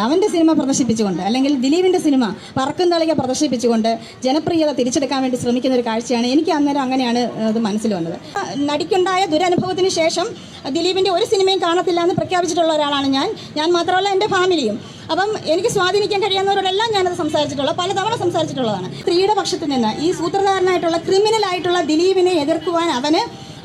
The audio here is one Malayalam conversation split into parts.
അവൻ്റെ സിനിമ പ്രദർശിപ്പിച്ചുകൊണ്ട് അല്ലെങ്കിൽ ദിലീപിൻ്റെ സിനിമ പറക്കും തളിക പ്രദർശിപ്പിച്ചുകൊണ്ട് ജനപ്രിയത തിരിച്ചെടുക്കാൻ വേണ്ടി ശ്രമിക്കുന്ന ഒരു കാഴ്ചയാണ് എനിക്ക് അന്നേരം അങ്ങനെയാണ് അത് മനസ്സിൽ വന്നത്. നടിക്കുണ്ടായ ദുരനുഭവത്തിന് ശേഷം ദിലീപിൻ്റെ ഒരു സിനിമയും കാണത്തില്ല എന്ന് പ്രഖ്യാപിച്ചിട്ടുള്ള ഒരാളാണ് ഞാൻ മാത്രമല്ല എൻ്റെ ഫാമിലിയും. അപ്പം എനിക്ക് സ്വാധീനിക്കാൻ കഴിയാവുന്നവരോടെല്ലാം ഞാനത് പലതവണ സംസാരിച്ചിട്ടുള്ളതാണ്. സ്ത്രീയുടെ പക്ഷത്ത് നിന്ന് ഈ സൂത്രധാരനായിട്ടുള്ള ക്രിമിനലായിട്ടുള്ള ദിലീപിനെ എതിർക്കുവാൻ അവന്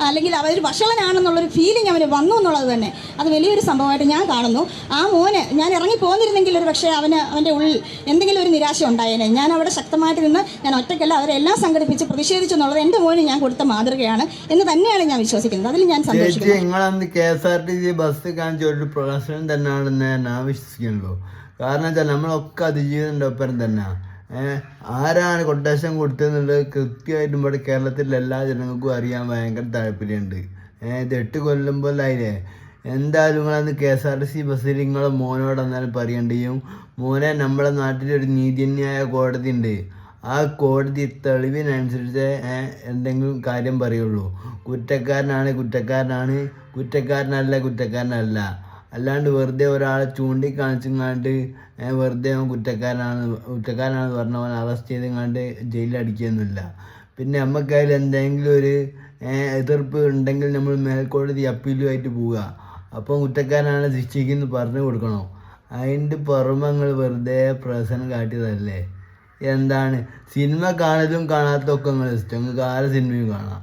അല്ലെങ്കിൽ അവരൊരു വഷളനാണെന്നുള്ളൊരു ഫീലിംഗ് അവന് വന്നു എന്നുള്ളത് തന്നെ അത് വലിയൊരു സംഭവമായിട്ട് ഞാൻ കാണുന്നു. ആ മോന് ഞാൻ ഇറങ്ങി പോന്നിരുന്നെങ്കിൽ ഒരു പക്ഷേ അവൻ്റെ ഉള്ളിൽ എന്തെങ്കിലും ഒരു നിരാശ ഉണ്ടായേനെ. ഞാൻ അവിടെ ശക്തമായിട്ട് നിന്ന് ഞാൻ ഒറ്റയ്ക്കല്ല അവരെല്ലാം സംഘടിപ്പിച്ച് പ്രതിഷേധിച്ചു എന്നുള്ളത് എൻ്റെ മോന് ഞാൻ കൊടുത്ത മാതൃകയാണ് എന്ന് തന്നെയാണ് ഞാൻ വിശ്വസിക്കുന്നത്. അതിൽ ഞാൻ സന്തോഷിക്കുന്നു. നിങ്ങളന്ന് KSRTC ബസ് കാണിച്ച ഒരു പ്രശ്നം തന്നെയാണെന്ന് ഞാൻ വിശ്വസിക്കുന്നുള്ളൂ. കാരണം വെച്ചാൽ നമ്മളൊക്കെ അതിജീവിതൻ്റെ ഒപ്പം തന്നെ ആരാണ് കൊട്ടേഷൻ കൊടുത്തതെന്നുള്ളത് കൃത്യമായിട്ടും ഇവിടെ കേരളത്തിലെ എല്ലാ ജനങ്ങൾക്കും അറിയാൻ ഭയങ്കര താല്പര്യമുണ്ട്. ഇത് 8 കൊല്ലുമ്പോഴായില്ലേ. എന്തായാലും നിങ്ങളന്ന് KSRTC ബസ്സിൽ നിങ്ങളെ മോനോട് എന്നാലും പറയേണ്ടിയും മോനെ നമ്മുടെ നാട്ടിലൊരു നീതിന്യായ കോടതി ഉണ്ട്. ആ കോടതി തെളിവിനനുസരിച്ച് എന്തെങ്കിലും കാര്യം പറയുള്ളൂ. കുറ്റക്കാരനാണ്, കുറ്റക്കാരനല്ല. അല്ലാണ്ട് വെറുതെ ഒരാളെ ചൂണ്ടിക്കാണിച്ചങ്ങാണ്ട് വെറുതെ കുറ്റക്കാരനാണെന്ന് പറഞ്ഞവൻ അറസ്റ്റ് ചെയ്തങ്ങാണ്ട് ജയിലിലടിക്കുകയൊന്നുമില്ല. പിന്നെ നമുക്കതിൽ എന്തെങ്കിലും ഒരു എതിർപ്പ് ഉണ്ടെങ്കിൽ നമ്മൾ മേൽക്കോടതി അപ്പീലുമായിട്ട് പോവുക. അപ്പോൾ കുറ്റക്കാരനാണ് ശിക്ഷിക്കുന്നു പറഞ്ഞു കൊടുക്കണം. അതിൻ്റെ പുറമെ നിങ്ങൾ വെറുതെ പ്രശ്നം കാട്ടിയതല്ലേ. എന്താണ് സിനിമ കാണലും കാണാത്തതൊക്കെ നിങ്ങൾ ഇഷ്ടം. നിങ്ങൾക്ക് ആരെ സിനിമയും കാണാം.